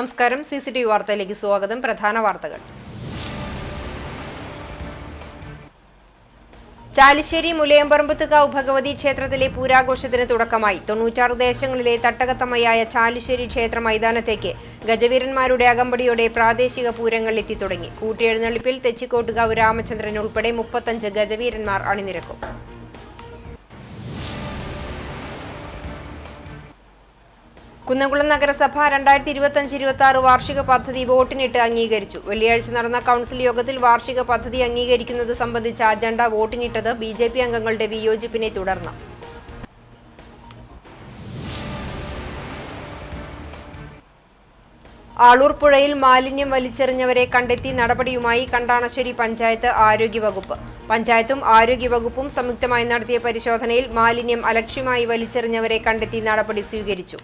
നമസ്കാരം. CCTV വാർത്തയിലേക്ക് സ്വാഗതം. പ്രധാന വാർത്തകൾ. ചാലിശ്ശേരി മുലയമ്പറമ്പത്തുകാവ് ഭഗവതി ക്ഷേത്രത്തിലെ പൂരാഘോഷത്തിന് തുടക്കമായി. 96 ദേശങ്ങളിലെ തട്ടകത്തമ്മയായ ചാലിശ്ശേരി ക്ഷേത്ര മൈതാനത്തേക്ക് ഗജവീരന്മാരുടെ അകമ്പടിയോടെ പ്രാദേശിക പൂരങ്ങൾ എത്തിത്തുടങ്ങി. കൂട്ടിയെഴുന്നള്ളിപ്പിൽ തെച്ചിക്കോട്ടുകാവ് രാമചന്ദ്രൻ ഉൾപ്പെടെ 35 ഗജവീരന്മാർ അണിനിരക്കും. കുന്നംകുളം നഗരസഭ 2025-26 വാർഷിക പദ്ധതി വോട്ടിനിട്ട് അംഗീകരിച്ചു. വെള്ളിയാഴ്ച നടന്ന കൗൺസിൽ യോഗത്തിൽ വാർഷിക പദ്ധതി അംഗീകരിക്കുന്നത് സംബന്ധിച്ച അജണ്ട വോട്ടിനിട്ടത് BJP അംഗങ്ങളുടെ വിയോജിപ്പിനെ തുടർന്ന്. ആളൂർ പുഴയിൽ മാലിന്യം വലിച്ചെറിഞ്ഞവരെ കണ്ടെത്തി നടപടിയുമായി കണ്ടാണശ്ശേരി പഞ്ചായത്ത് ആരോഗ്യവകുപ്പ്. പഞ്ചായത്തും ആരോഗ്യവകുപ്പും സംയുക്തമായി നടത്തിയ പരിശോധനയിൽ മാലിന്യം അലക്ഷ്യമായി വലിച്ചെറിഞ്ഞവരെ കണ്ടെത്തി നടപടി സ്വീകരിച്ചു.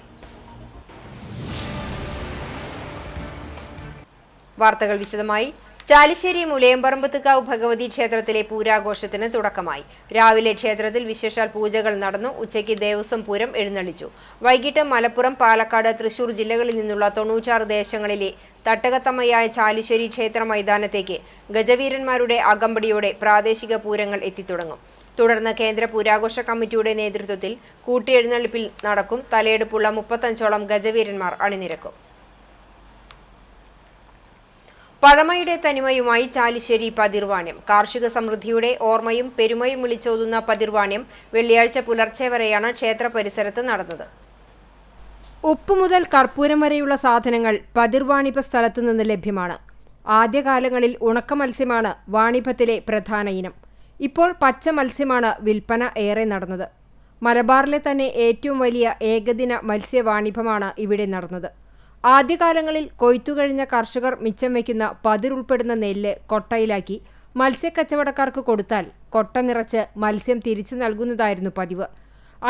വാർത്തകൾ വിശദമായി. ചാലിശ്ശേരി മുലയമ്പറമ്പത്തുകാവ് ഭഗവതി ക്ഷേത്രത്തിലെ പൂരാഘോഷത്തിന് തുടക്കമായി. രാവിലെ ക്ഷേത്രത്തിൽ വിശേഷാൽ പൂജകൾ നടന്നു. ഉച്ചയ്ക്ക് ദേവസ്വം പൂരം എഴുന്നള്ളിച്ചു. വൈകിട്ട് മലപ്പുറം, പാലക്കാട്, തൃശൂർ ജില്ലകളിൽ നിന്നുള്ള 96 ദേശങ്ങളിലെ തട്ടകത്തമ്മയായ ചാലിശ്ശേരി ക്ഷേത്ര മൈതാനത്തേക്ക് ഗജവീരന്മാരുടെ അകമ്പടിയോടെ പ്രാദേശിക പൂരങ്ങൾ എത്തിത്തുടങ്ങും. തുടർന്ന് കേന്ദ്ര പൂരാഘോഷ കമ്മിറ്റിയുടെ നേതൃത്വത്തിൽ കൂട്ടിയെഴുന്നള്ളിപ്പിൽ നടക്കും. തലയെടുപ്പുള്ള 35ഓളം ഗജവീരന്മാർ അണിനിരക്കും. പഴമയുടെ തനിമയുമായി ചാലിശ്ശേരി പതിർവാണ്യം. കാർഷിക സമൃദ്ധിയുടെ ഓർമ്മയും പെരുമയും വിളിച്ചോതുന്ന പതിർവാണ്യം വെള്ളിയാഴ്ച പുലർച്ചെ വരെയാണ് ക്ഷേത്ര പരിസരത്ത് നടന്നത്. ഉപ്പ് മുതൽ കർപ്പൂരം വരെയുള്ള സാധനങ്ങൾ പതിർവാണിഭ സ്ഥലത്തു നിന്ന് ലഭ്യമാണ്. ആദ്യകാലങ്ങളിൽ ഉണക്ക മത്സ്യമാണ് വാണിഭത്തിലെ പ്രധാന ഇനം. ഇപ്പോൾ പച്ച മത്സ്യമാണ് വിൽപ്പന ഏറെ നടന്നത്. മലബാറിലെ തന്നെ ഏറ്റവും വലിയ ഏകദിന മത്സ്യവാണിഭമാണ് ഇവിടെ നടന്നത്. ആദ്യകാലങ്ങളിൽ കൊയ്ത്തുകഴിഞ്ഞ കർഷകർ മിച്ചം വയ്ക്കുന്ന പതിരുൾപ്പെടുന്ന നെല്ല് കൊട്ടയിലാക്കി മത്സ്യക്കച്ചവടക്കാർക്ക് കൊടുത്താൽ കൊട്ട നിറച്ച് മത്സ്യം തിരിച്ചു നൽകുന്നതായിരുന്നു പതിവ്.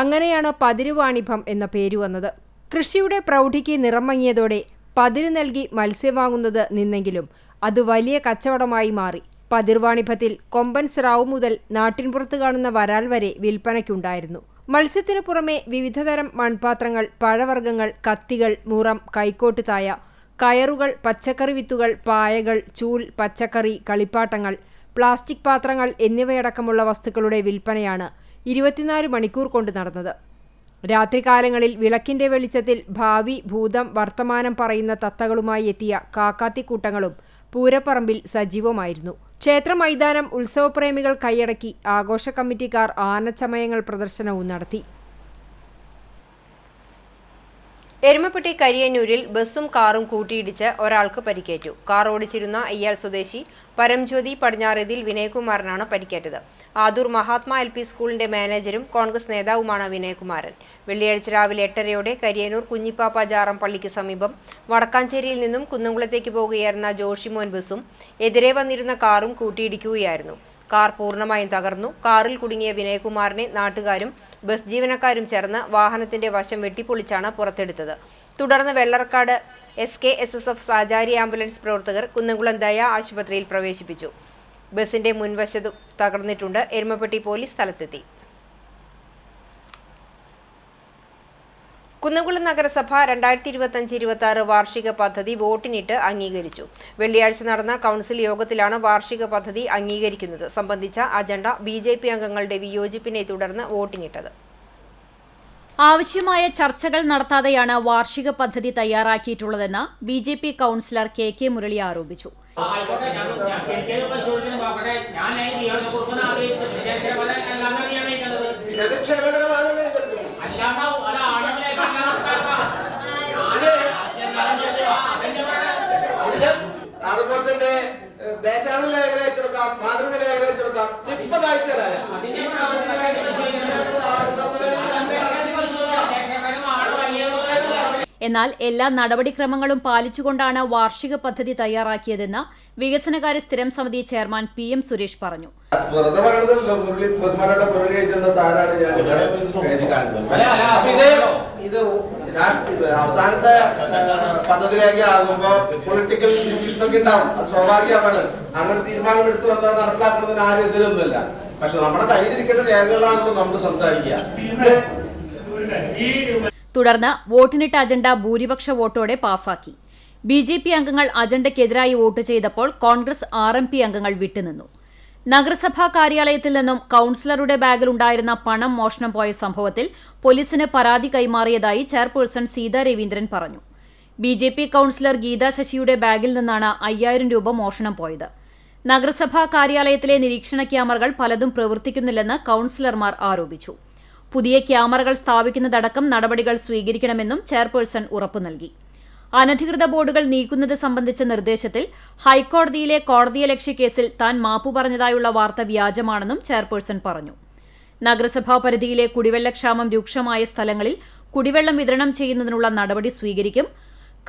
അങ്ങനെയാണ് പതിരുവാണിഭം എന്ന പേര് വന്നത്. കൃഷിയുടെ പ്രൗഢിക്ക് നിറം മങ്ങിയതോടെ പതിരു നൽകി മത്സ്യം വാങ്ങുന്നത് നിന്നെങ്കിലും അത് വലിയ കച്ചവടമായി മാറി. പതിർവാണിഭത്തിൽ കൊമ്പൻ സ്രാവ് മുതൽ നാട്ടിൻപുറത്ത് കാണുന്ന വരാൽ വരെ വിൽപ്പനയ്ക്കുണ്ടായിരുന്നു. മത്സ്യത്തിനു പുറമെ വിവിധതരം മൺപാത്രങ്ങൾ, പഴവർഗ്ഗങ്ങൾ, കത്തികൾ, മുറം, കൈക്കോട്ട് തായ, കയറുകൾ, പച്ചക്കറി വിത്തുകൾ, പായകൾ, ചൂൽ, പച്ചക്കറി, കളിപ്പാട്ടങ്ങൾ, പ്ലാസ്റ്റിക് പാത്രങ്ങൾ എന്നിവയടക്കമുള്ള വസ്തുക്കളുടെ വിൽപ്പനയാണ് 24 മണിക്കൂർ കൊണ്ട് നടന്നത്. രാത്രികാലങ്ങളിൽ വിളക്കിന്റെ വെളിച്ചത്തിൽ ഭാവി, ഭൂതം, വർത്തമാനം പറയുന്ന തത്തകളുമായി എത്തിയ കാക്കാത്തിക്കൂട്ടങ്ങളും പൂരപ്പറമ്പിൽ സജീവമായിരുന്നു. ക്ഷേത്ര മൈതാനം ഉത്സവപ്രേമികൾ കൈയടക്കി. ആഘോഷ കമ്മിറ്റിക്കാർ ആനച്ചമയങ്ങൾ പ്രദർശനവും നടത്തി. എരുമപ്പെട്ടി കരിയന്നൂരിൽ ബസ്സും കാറും കൂട്ടിയിടിച്ച് ഒരാൾക്ക് പരിക്കേറ്റു. കാർ ഓടിച്ചിരുന്ന ഇയാൾ സ്വദേശി പരംജ്യോതി പടിഞ്ഞാറേതിൽ വിനയകുമാരനാണ് പരിക്കേറ്റത്. ആദൂർ മഹാത്മാ LP സ്കൂളിന്റെ മാനേജരും കോൺഗ്രസ് നേതാവുമാണ് വിനയകുമാരൻ. വെള്ളിയാഴ്ച രാവിലെ 8:30യോടെ കരിയന്നൂർ കുഞ്ഞിപ്പാപ്പ ജാറം പള്ളിക്ക് സമീപം വടക്കാഞ്ചേരിയിൽ നിന്നും കുന്നംകുളത്തേക്ക് പോകുകയായിരുന്ന ജോഷിമോൻ ബസ്സും എതിരെ വന്നിരുന്ന കാറും കൂട്ടിയിടിക്കുകയായിരുന്നു. കാർ പൂർണ്ണമായും തകർന്നു. കാറിൽ കുടുങ്ങിയ വിനയകുമാറിനെ നാട്ടുകാരും ബസ് ജീവനക്കാരും ചേർന്ന് വാഹനത്തിന്റെ വശം വെട്ടിപ്പൊളിച്ചാണ് പുറത്തെടുത്തത്. തുടർന്ന് വെള്ളർക്കാട് SKSSF സാചാരി ആംബുലൻസ് പ്രവർത്തകർ കുന്നംകുളം ദയ ആശുപത്രിയിൽ പ്രവേശിപ്പിച്ചു. ബസിന്റെ മുൻവശത്ത് തകർന്നിട്ടുണ്ട്. എരുമപ്പെട്ടി പോലീസ് സ്ഥലത്തെത്തി. കുന്നംകുളം നഗരസഭ 2025-26 വാർഷിക പദ്ധതി വോട്ടിനിട്ട് അംഗീകരിച്ചു. വെള്ളിയാഴ്ച നടന്ന കൗൺസിൽ യോഗത്തിലാണ് വാർഷിക പദ്ധതി അംഗീകരിക്കുന്നത് സംബന്ധിച്ച അജണ്ട BJP അംഗങ്ങളുടെ വിയോജിപ്പിനെ തുടർന്ന് വോട്ടിനിട്ടത്. ആവശ്യമായ ചർച്ചകൾ നടത്താതെയാണ് വാർഷിക പദ്ധതി തയ്യാറാക്കിയിട്ടുള്ളതെന്ന് BJP കൗൺസിലർ KK മുരളി ആരോപിച്ചു. അതുപോലെ തന്നെ ദേശാഭിമാനി ലേഖനം അയച്ചെടുക്കാം, മാതൃഭൂമി ലേഖനം അയച്ചെടുക്കാം. ഇപ്പൊ കാഴ്ച എന്നാൽ എല്ലാ നടപടിക്രമങ്ങളും പാലിച്ചുകൊണ്ടാണ് വാർഷിക പദ്ധതി തയ്യാറാക്കിയതെന്ന് വികസനകാര്യ സ്ഥിരം സമിതി ചെയർമാൻ PM സുരേഷ് പറഞ്ഞു. അവസാനത്തെ പദ്ധതിയിലേക്ക് ആകുമ്പോ പൊളിറ്റിക്കൽ ഡിസിഷൻ ഒക്കെ ഉണ്ടാവും. അത് സ്വാഭാവികമാണ്. അങ്ങനെ തീരുമാനം എടുത്തു വന്നാൽ നടപ്പിലാക്കുന്നതിന് ആരും എതിരൊന്നുമില്ല. പക്ഷെ നമ്മുടെ കയ്യിലിരിക്കേണ്ട രേഖകളാണെന്ന് നമ്മൾ സംസാരിക്കുക. തുടർന്ന് വോട്ടിനിട്ട അജണ്ട ഭൂരിപക്ഷ വോട്ടോടെ പാസാക്കി. BJP അംഗങ്ങൾ അജണ്ടയ്ക്കെതിരായി വോട്ട് ചെയ്തപ്പോൾ കോൺഗ്രസ് RMP അംഗങ്ങൾ വിട്ടുനിന്നു. നഗരസഭാ കാര്യാലയത്തിൽ നിന്നും കൌൺസിലറുടെ ബാഗിലുണ്ടായിരുന്ന പണം മോഷണം പോയ സംഭവത്തിൽ പോലീസിന് പരാതി കൈമാറിയതായി ചെയർപേഴ്സൺ സീതാ രവീന്ദ്രൻ പറഞ്ഞു. BJP കൌൺസിലർ ഗീതാ ശശിയുടെ ബാഗിൽ നിന്നാണ് 5000 രൂപ മോഷണം പോയത്. നഗരസഭാ കാര്യാലയത്തിലെ നിരീക്ഷണ ക്യാമറകൾ പലതും പ്രവർത്തിക്കുന്നില്ലെന്ന് കൌൺസിലർമാർ ആരോപിച്ചു. പുതിയ ക്യാമറകൾ സ്ഥാപിക്കുന്നതടക്കം നടപടികൾ സ്വീകരിക്കണമെന്നും ചെയർപേഴ്സൺ ഉറപ്പു നൽകി. അനധികൃത ബോർഡുകൾ നീക്കുന്നത് സംബന്ധിച്ച നിർദ്ദേശത്തിൽ ഹൈക്കോടതിയിലെ കോടതിയലക്ഷ്യ കേസിൽ താൻ മാപ്പു പറഞ്ഞതായുള്ള വാർത്ത വ്യാജമാണെന്നും ചെയർപേഴ്സൺ പറഞ്ഞു. നഗരസഭാ പരിധിയിലെ കുടിവെള്ളക്ഷാമം രൂക്ഷമായ സ്ഥലങ്ങളിൽ കുടിവെള്ളം വിതരണം ചെയ്യുന്നതിനുള്ള നടപടി സ്വീകരിക്കും.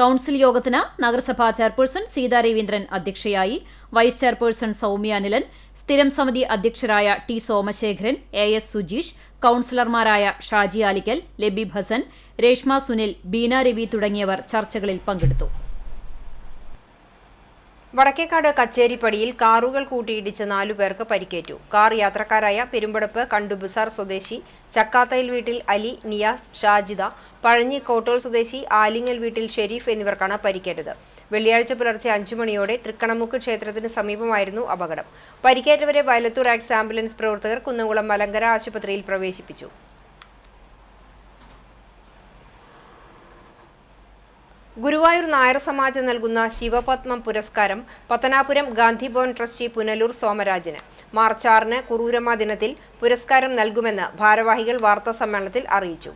കൌൺസിൽ യോഗത്തിന് നഗരസഭാ ചെയർപേഴ്സൺ സീതാ രവീന്ദ്രൻ അധ്യക്ഷയായി. വൈസ് ചെയർപേഴ്സൺ സൌമ്യ അനിലൻ, സ്ഥിരം സമിതി അധ്യക്ഷരായ T. സോമശേഖരൻ, AS സുജീഷ്, കൌൺസിലർമാരായ ഷാജി ആലിക്കൽ, ലബീബ് ഹസൻ, രേഷ്മ സുനിൽ, ബീന രവി തുടങ്ങിയവർ ചർച്ചകളിൽ പങ്കെടുത്തു. വടക്കേക്കാട് കച്ചേരിപ്പടിയിൽ കാറുകൾ കൂട്ടിയിടിച്ച് 4 പേർക്ക് പരിക്കേറ്റു. കാർ യാത്രക്കാരായ പെരുമ്പടപ്പ് കണ്ടുബസാർ സ്വദേശി ചക്കാത്തയിൽ വീട്ടിൽ അലി, നിയാസ്, ഷാജിദ, പഴഞ്ഞി കോട്ടോൾ സ്വദേശി ആലിങ്ങൽ വീട്ടിൽ ഷെരീഫ് എന്നിവർക്കാണ് പരിക്കേറ്റത്. വെള്ളിയാഴ്ച പുലർച്ചെ 5 മണിയോടെ തൃക്കണമുക്ക് ക്ഷേത്രത്തിന് സമീപമായിരുന്നു അപകടം. പരിക്കേറ്റവരെ വയലത്തൂർ ആക്സ് ആംബുലൻസ് പ്രവർത്തകർ കുന്നംകുളം മലങ്കര ആശുപത്രിയിൽ പ്രവേശിപ്പിച്ചു. ഗുരുവായൂർ നായർ സമാജം നൽകുന്ന ശിവപത്മം പുരസ്കാരം പത്തനാപുരം ഗാന്ധിഭവൻ ട്രസ്റ്റി പുനലൂർ സോമരാജന് മാർച്ച് 6 കുറൂരമ്മ ദിനത്തിൽ പുരസ്കാരം നൽകുമെന്ന് ഭാരവാഹികൾ വാർത്താസമ്മേളനത്തിൽ അറിയിച്ചു.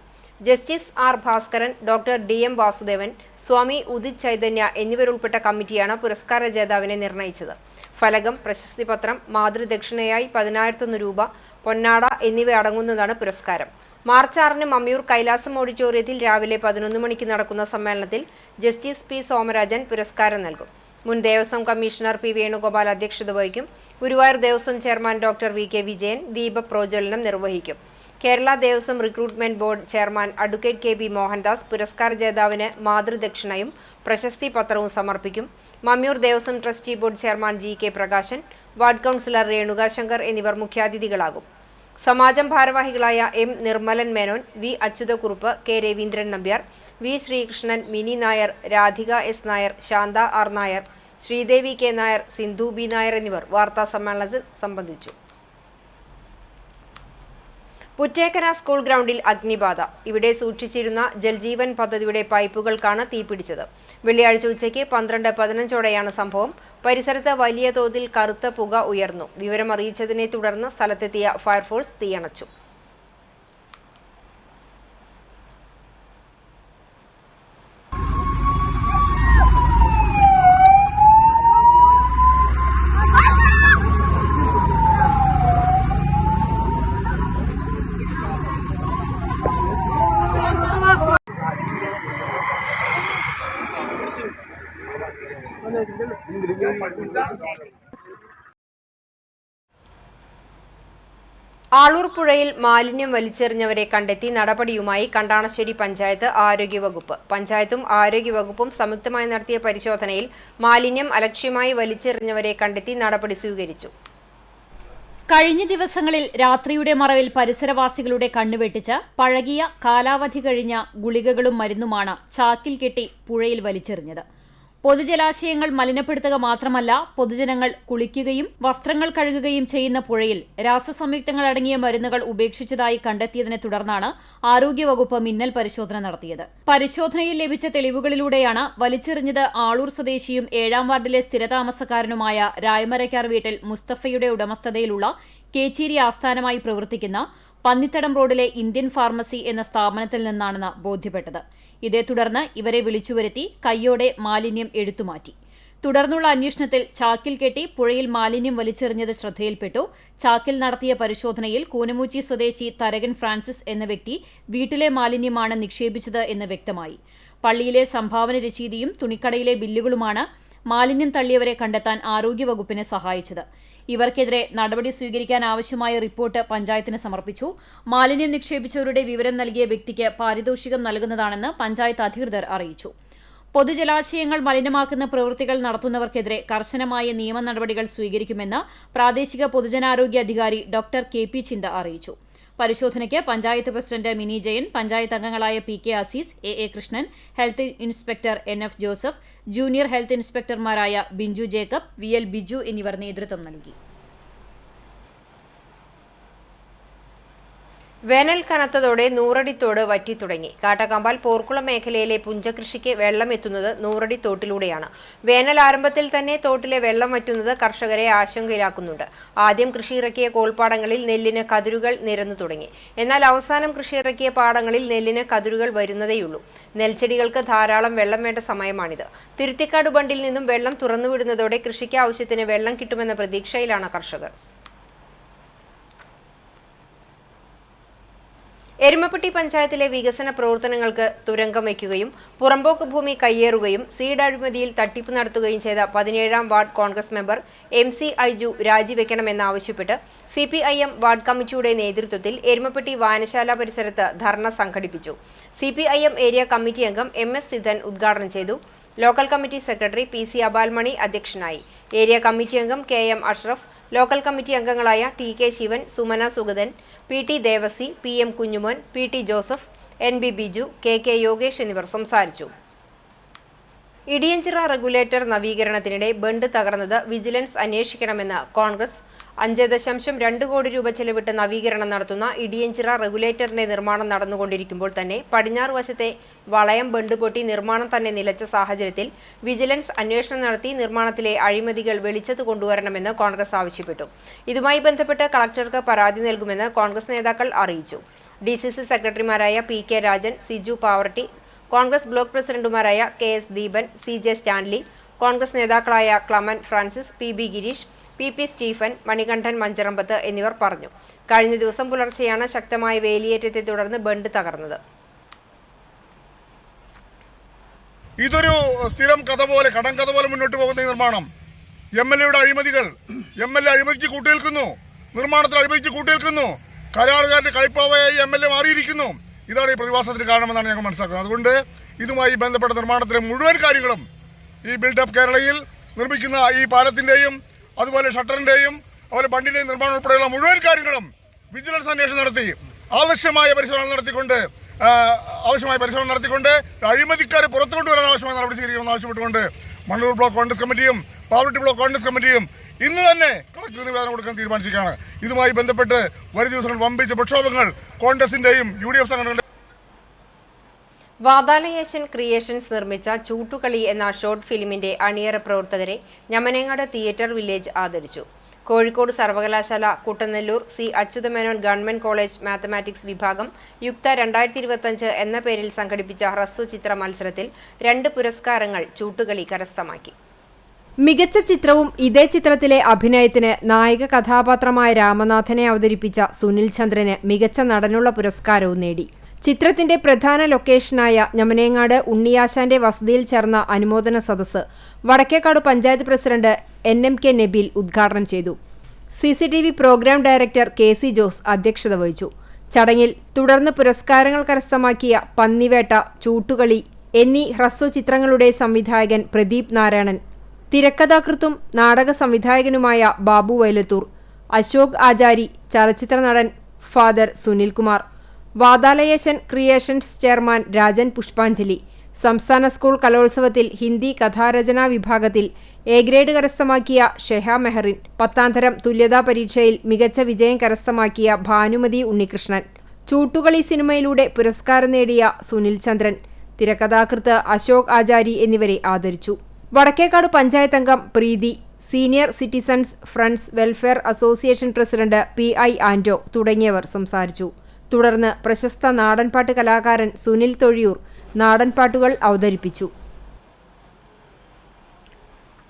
Justice R. Bhaskaran, doctor DM Vasudevan, Swami Udit Chaitanya എന്നിവരുൾപ്പെട്ട കമ്മിറ്റിയാണ് പുരസ്കാര ജേതാവിനെ നിർണയിച്ചത്. ഫലകം, പ്രശസ്തിപത്രം, മാതൃദക്ഷിണയായി 10,001 രൂപ, പൊന്നാട എന്നിവ അടങ്ങുന്നതാണ് പുരസ്കാരം. മാർച്ച് 6 മമ്മിയൂർ കൈലാസം ഓഡിറ്റോറിയത്തിൽ രാവിലെ 11 മണിക്ക് നടക്കുന്ന സമ്മേളനത്തിൽ ജസ്റ്റിസ് P. സോമരാജൻ പുരസ്കാരം നൽകും. മുൻ ദേവസ്വം കമ്മീഷണർ P. വേണുഗോപാൽ അധ്യക്ഷത വഹിക്കും. Guruvayur Devaswom chairman doctor VK Vijayan ദീപപ്രോജ്വലനം നിർവഹിക്കും. Kerala Devaswom recruitment board chairman advocate KB Mohandas പുരസ്കാര ജേതാവിന് മാതൃദക്ഷിണയും പ്രശസ്തി പത്രവും സമർപ്പിക്കും. Mammiyur Devaswom trustee board chairman GK Prakashan, ward councillor Renuka Shankar എന്നിവർ മുഖ്യാതിഥികളാകും. സമാജം ഭാരവാഹികളായ M. Nirmalan Menon, V. Achuthakurup, K. Raveendran Nambiar, V. Sreekrishnan, Mini Nair, Radhika S. Nair, Shantha R. Nair, Sreedevi K. Nair, Sindhu B. Nair എന്നിവർ വാർത്താ സമ്മേളനത്തിൽ സംബന്ധിച്ചു. പുറ്റേക്കര സ്കൂൾ ഗ്രൗണ്ടിൽ അഗ്നിബാധ. ഇവിടെ സൂക്ഷിച്ചിരുന്ന ജൽജീവൻ പദ്ധതിയുടെ പൈപ്പുകൾക്കാണ് തീപിടിച്ചത്. വെള്ളിയാഴ്ച ഉച്ചയ്ക്ക് 12:15ഓടെയാണ് സംഭവം. പരിസരത്ത് വലിയ തോതിൽ കറുത്ത പുക ഉയർന്നു. വിവരമറിയിച്ചതിനെ തുടർന്ന് സ്ഥലത്തെത്തിയ ഫയർഫോഴ്സ് തീയണച്ചു. ആളൂർ പുഴയിൽ മാലിന്യം വലിച്ചെറിഞ്ഞവരെ കണ്ടെത്തി നടപടിയുമായി കണ്ടാണശ്ശേരി പഞ്ചായത്ത് ആരോഗ്യവകുപ്പ്. പഞ്ചായത്തും ആരോഗ്യവകുപ്പും സംയുക്തമായി നടത്തിയ പരിശോധനയിൽ മാലിന്യം അലക്ഷ്യമായി വലിച്ചെറിഞ്ഞവരെ കണ്ടെത്തി നടപടി സ്വീകരിച്ചു. കഴിഞ്ഞ ദിവസങ്ങളിൽ രാത്രിയുടെ മറവിൽ പരിസരവാസികളുടെ കണ്ണുവെട്ടിച്ച് പഴകിയ കാലാവധി കഴിഞ്ഞ ഗുളികകളും മരുന്നുമാണ് ചാക്കിൽ കെട്ടി പുഴയിൽ വലിച്ചെറിഞ്ഞത്. പൊതുജലാശയങ്ങൾ മലിനപ്പെടുത്തുക മാത്രമല്ല, പൊതുജനങ്ങൾ കുളിക്കുകയും വസ്ത്രങ്ങൾ കഴുകുകയും ചെയ്യുന്ന പുഴയിൽ രാസസംയുക്തങ്ങൾ അടങ്ങിയ മരുന്നുകൾ ഉപേക്ഷിച്ചതായി കണ്ടെത്തിയതിനെ തുടർന്നാണ് ആരോഗ്യവകുപ്പ് മിന്നൽ പരിശോധന നടത്തിയത്. പരിശോധനയിൽ ലഭിച്ച തെളിവുകളിലൂടെയാണ് വലിച്ചെറിഞ്ഞത് ആളൂർ സ്വദേശിയും 7ാം വാർഡിലെ സ്ഥിരതാമസക്കാരനുമായ രായമരക്കാർ വീട്ടിൽ മുസ്തഫയുടെ ഉടമസ്ഥതയിലുള്ള കേച്ചേരി ആസ്ഥാനമായി പ്രവർത്തിക്കുന്ന പന്നിത്തടം റോഡിലെ ഇന്ത്യൻ ഫാർമസി എന്ന സ്ഥാപനത്തിൽ നിന്നാണെന്ന് ബോധ്യപ്പെട്ടത്. ഇതേ തുടർന്ന് ഇവരെ വിളിച്ചുവരുത്തി കയ്യോടെ മാലിന്യം എടുത്തുമാറ്റി. തുടർന്നുള്ള അന്വേഷണത്തിൽ ചാക്കിൽ കെട്ടി പുഴയിൽ മാലിന്യം വലിച്ചെറിഞ്ഞത് ശ്രദ്ധയിൽപ്പെട്ടു. ചാക്കിൽ നടത്തിയ പരിശോധനയിൽ കൂനമൂച്ചി സ്വദേശി തരകൻ ഫ്രാൻസിസ് എന്ന വ്യക്തി വീട്ടിലെ മാലിന്യമാണ് നിക്ഷേപിച്ചത് എന്ന് വ്യക്തമായി. പള്ളിയിലെ സംഭാവന രസീതിയും തുണിക്കടയിലെ ബില്ലുകളുമാണ് മാലിന്യം തള്ളിയവരെ കണ്ടെത്താൻ ആരോഗ്യവകുപ്പിനെ സഹായിച്ചത്. ഇവർക്കെതിരെ നടപടി സ്വീകരിക്കാൻ ആവശ്യമായ റിപ്പോർട്ട് പഞ്ചായത്തിന് സമർപ്പിച്ചു. മാലിന്യം നിക്ഷേപിച്ചവരുടെ വിവരം നൽകിയ വ്യക്തിക്ക് പാരിതോഷികം നൽകുന്നതാണെന്ന് പഞ്ചായത്ത് അധികൃതർ അറിയിച്ചു. പൊതുജലാശയങ്ങൾ മലിനമാക്കുന്ന പ്രവൃത്തികൾ നടത്തുന്നവർക്കെതിരെ കർശനമായ നിയമ നടപടികൾ സ്വീകരിക്കുമെന്ന് പ്രാദേശിക പൊതുജനാരോഗ്യ അധികാരി ഡോക്ടർ KP ചിന്ത അറിയിച്ചു. പരിശോധനയ്ക്ക് പഞ്ചായത്ത് പ്രസിഡന്റ് മിനി ജയൻ, പഞ്ചായത്ത് അംഗങ്ങളായ PK Azeez, AA Krishnan, health inspector NF Joseph, junior health ഇൻസ്പെക്ടർമാരായ ബിഞ്ചു ജേക്കബ്, VL ബിജു എന്നിവർ നേതൃത്വം നൽകി. വേനൽ കനത്തതോടെ നൂറടിത്തോട് വറ്റിത്തുടങ്ങി. കാട്ടകമ്പാൽ പോർക്കുളം മേഖലയിലെ പുഞ്ചകൃഷിക്ക് വെള്ളം എത്തുന്നത് നൂറടി തോട്ടിലൂടെയാണ്. വേനൽ ആരംഭത്തിൽ തന്നെ തോട്ടിലെ വെള്ളം വറ്റുന്നത് കർഷകരെ ആശങ്കയിലാക്കുന്നുണ്ട്. ആദ്യം കൃഷിയിറക്കിയ കോൾപ്പാടങ്ങളിൽ നെല്ലിന് കതിരുകൾ നിരന്നു തുടങ്ങി. എന്നാൽ അവസാനം കൃഷിയിറക്കിയ പാടങ്ങളിൽ നെല്ലിന് കതിരുകൾ വരുന്നതേയുള്ളൂ. നെൽച്ചെടികൾക്ക് ധാരാളം വെള്ളം വേണ്ട സമയമാണിത്. തിരുത്തിക്കാട് ബണ്ടിൽ നിന്നും വെള്ളം തുറന്നുവിടുന്നതോടെ കൃഷിക്ക് ആവശ്യത്തിന് വെള്ളം കിട്ടുമെന്ന പ്രതീക്ഷയിലാണ് കർഷകർ. എരുമപ്പെട്ടി പഞ്ചായത്തിലെ വികസന പ്രവർത്തനങ്ങൾക്ക് തുരങ്കം വയ്ക്കുകയും പുറമ്പോക്ക് ഭൂമി കയ്യേറുകയും സീഡ് അഴിമതിയിൽ തട്ടിപ്പ് നടത്തുകയും ചെയ്ത 17ാം വാർഡ് കോൺഗ്രസ് മെമ്പർ MC ഐജു രാജിവെക്കണമെന്നാവശ്യപ്പെട്ട് CPIM വാർഡ് കമ്മിറ്റിയുടെ നേതൃത്വത്തിൽ എരുമപ്പെട്ടി വായനശാല പരിസരത്ത് ധർണ സംഘടിപ്പിച്ചു. CPIM ഏരിയ കമ്മിറ്റി അംഗം MS സിദ്ധൻ ഉദ്ഘാടനം ചെയ്തു. Local committee secretary PC Abalmani അധ്യക്ഷനായി. ഏരിയ കമ്മിറ്റി അംഗം KM അഷ്റഫ്, ലോക്കൽ കമ്മിറ്റി അംഗങ്ങളായ TK Sivan, Sumana Sugathan, PT Devassy, PM Kunjumon, PT Joseph, NB Biju, KK Yogesh എന്നിവർ സംസാരിച്ചു. ഇടിയഞ്ചിറ റെഗുലേറ്റർ നവീകരണത്തിനിടെ ബണ്ട് തകർന്നത് വിജിലൻസ് അന്വേഷിക്കണമെന്ന് കോൺഗ്രസ്. 5.2 കോടി രൂപ ചെലവിട്ട് നവീകരണം നടത്തുന്ന ഇടിയഞ്ചിറ റെഗുലേറ്ററിന്റെ നിർമ്മാണം നടന്നുകൊണ്ടിരിക്കുമ്പോൾ തന്നെ പടിഞ്ഞാറ് വശത്തെ വളയം ബണ്ട് പൊട്ടി നിർമ്മാണം തന്നെ നിലച്ച സാഹചര്യത്തിൽ വിജിലൻസ് അന്വേഷണം നടത്തി നിർമ്മാണത്തിലെ അഴിമതികൾ വെളിച്ചത്ത് കൊണ്ടുവരണമെന്ന് കോൺഗ്രസ് ആവശ്യപ്പെട്ടു. ഇതുമായി ബന്ധപ്പെട്ട് കളക്ടർക്ക് പരാതി നൽകുമെന്ന് കോൺഗ്രസ് നേതാക്കൾ അറിയിച്ചു. DCC സെക്രട്ടറിമാരായ PK രാജൻ, സിജു പാവർട്ടി, കോൺഗ്രസ് ബ്ലോക്ക് പ്രസിഡന്റുമാരായ KS Deepan, CJ Stanley, Congress നേതാക്കളായ Clement Francis, PB Girish, PP Stephen, Manikandan Mancharambath എന്നിവർ പറഞ്ഞു. കഴിഞ്ഞ ദിവസം പുലർച്ചെയാണ് ശക്തമായ വേലിയേറ്റത്തെ തുടർന്ന് ബണ്ട് തകർന്നത്. ഇതൊരു സ്ഥിരം കഥ പോലെ, കടം കഥ പോലെ മുന്നോട്ട് പോകുന്ന നിർമ്മാണം. MLA അഴിമതികൾ, MLA അഴിമതിക്ക് കൂട്ടുനിൽക്കുന്നു, നിർമ്മാണത്തിൽ അഴിമതിക്ക് കൂട്ടുനിൽക്കുന്നു, കരാറുകാരുടെ കളിപ്പാവയായി MLA മാറിയിരിക്കുന്നു. ഇതാണ് ഈ പ്രതിഭാസത്തിന് കാരണമെന്നാണ് ഞങ്ങൾ മനസ്സിലാക്കുന്നത്. അതുകൊണ്ട് ഇതുമായി ബന്ധപ്പെട്ട നിർമ്മാണത്തിലെ മുഴുവൻ കാര്യങ്ങളും ഈ ബിൽഡപ്പ് കേരളയിൽ നിർമ്മിക്കുന്ന ഈ പാലത്തിൻ്റെയും അതുപോലെ ഷട്ടറിൻ്റെയും അതുപോലെ ബണ്ടിൻ്റെയും നിർമ്മാണം ഉൾപ്പെടെയുള്ള മുഴുവൻ കാര്യങ്ങളും വിജിലൻസ് അന്വേഷണം നടത്തി ആവശ്യമായ പരിശോധന നടത്തിക്കൊണ്ട് അഴിമതിക്കാരെ പുറത്തു കൊണ്ടുവരാൻ ആവശ്യമായ നടപടി സ്വീകരിക്കണമെന്ന് ആവശ്യപ്പെട്ടുകൊണ്ട് മണ്ണൂർ ബ്ലോക്ക് കോൺഗ്രസ് കമ്മിറ്റിയും പാവറട്ടി ബ്ലോക്ക് കോൺഗ്രസ് കമ്മിറ്റിയും ഇന്ന് തന്നെ കളക്ടർ നിവേദനം കൊടുക്കാൻ തീരുമാനിച്ചിരിക്കുകയാണ്. ഇതുമായി ബന്ധപ്പെട്ട് വരും ദിവസങ്ങൾ വമ്പിച്ച പ്രക്ഷോഭങ്ങൾ കോൺഗ്രസിൻ്റെയും UDF സംഘടനകളുടെ വാതാലയേഷൻ ക്രിയേഷൻസ് നിർമ്മിച്ച ചൂട്ടുകളി എന്ന ഷോർട്ട് ഫിലിമിന്റെ അണിയറ പ്രവർത്തകരെ ഞമനേങ്ങാട് തിയേറ്റർ വില്ലേജ് ആദരിച്ചു. കോഴിക്കോട് സർവകലാശാല Kuttanellur C Achutha Menon government college mathematics വിഭാഗം യുക്ത 2025 എന്ന പേരിൽ സംഘടിപ്പിച്ച ഹ്രസ്വ ചിത്ര മത്സരത്തിൽ 2 പുരസ്കാരങ്ങൾ ചൂട്ടുകളി കരസ്ഥമാക്കി. മികച്ച ചിത്രവും ഇതേ ചിത്രത്തിലെ അഭിനയത്തിന് നായക കഥാപാത്രമായ രാമനാഥനെ അവതരിപ്പിച്ച സുനിൽ ചന്ദ്രന് മികച്ച നടനുള്ള പുരസ്കാരവും നേടി. ചിത്രത്തിന്റെ പ്രധാന ലൊക്കേഷനായ ഞമനേങ്ങാട് ഉണ്ണിയാശാന്റെ വസതിയിൽ ചേർന്ന അനുമോദന സദസ്സ് വടക്കേക്കാട് പഞ്ചായത്ത് പ്രസിഡന്റ് NMK നബീൽ ഉദ്ഘാടനം ചെയ്തു. CCTV programme director KC Jose അധ്യക്ഷത വഹിച്ചു. ചടങ്ങിൽ തുടർന്ന് പുരസ്കാരങ്ങൾ കരസ്ഥമാക്കിയ പന്നിവേട്ട, ചൂട്ടുകളി എന്നീ ഹ്രസ്വ ചിത്രങ്ങളുടെ സംവിധായകൻ പ്രദീപ് നാരായണൻ, തിരക്കഥാകൃത്തും നാടക സംവിധായകനുമായ ബാബു വൈലത്തൂർ, അശോക് ആചാരി, ചലച്ചിത്ര നടൻ ഫാദർ സുനിൽകുമാർ, വാതാലയേഷൻ ക്രിയേഷൻസ് ചെയർമാൻ രാജൻ പുഷ്പാഞ്ജലി, സംസ്ഥാന സ്കൂൾ കലോത്സവത്തിൽ ഹിന്ദി കഥാരചനാ വിഭാഗത്തിൽ A ഗ്രേഡ് കരസ്ഥമാക്കിയ ഷെഹ മെഹറിൻ, 10ാം തരം തുല്യതാ പരീക്ഷയിൽ മികച്ച വിജയം കരസ്ഥമാക്കിയ ഭാനുമതി ഉണ്ണികൃഷ്ണൻ, ചൂട്ടുകളി സിനിമയിലൂടെ പുരസ്കാരം നേടിയ സുനിൽ ചന്ദ്രൻ, തിരക്കഥാകൃത്ത് അശോക് ആചാരി എന്നിവരെ ആദരിച്ചു. വടക്കേക്കാട് പഞ്ചായത്ത് അംഗം Preethi, senior citizens friends welfare association president PI Anto തുടങ്ങിയവർ സംസാരിച്ചു. തുടർന്ന് പ്രശസ്ത നാടൻപാട്ട് കലാകാരൻ സുനിൽ തൊഴിയൂർ നാടൻപാട്ടുകൾ അവതരിപ്പിച്ചു.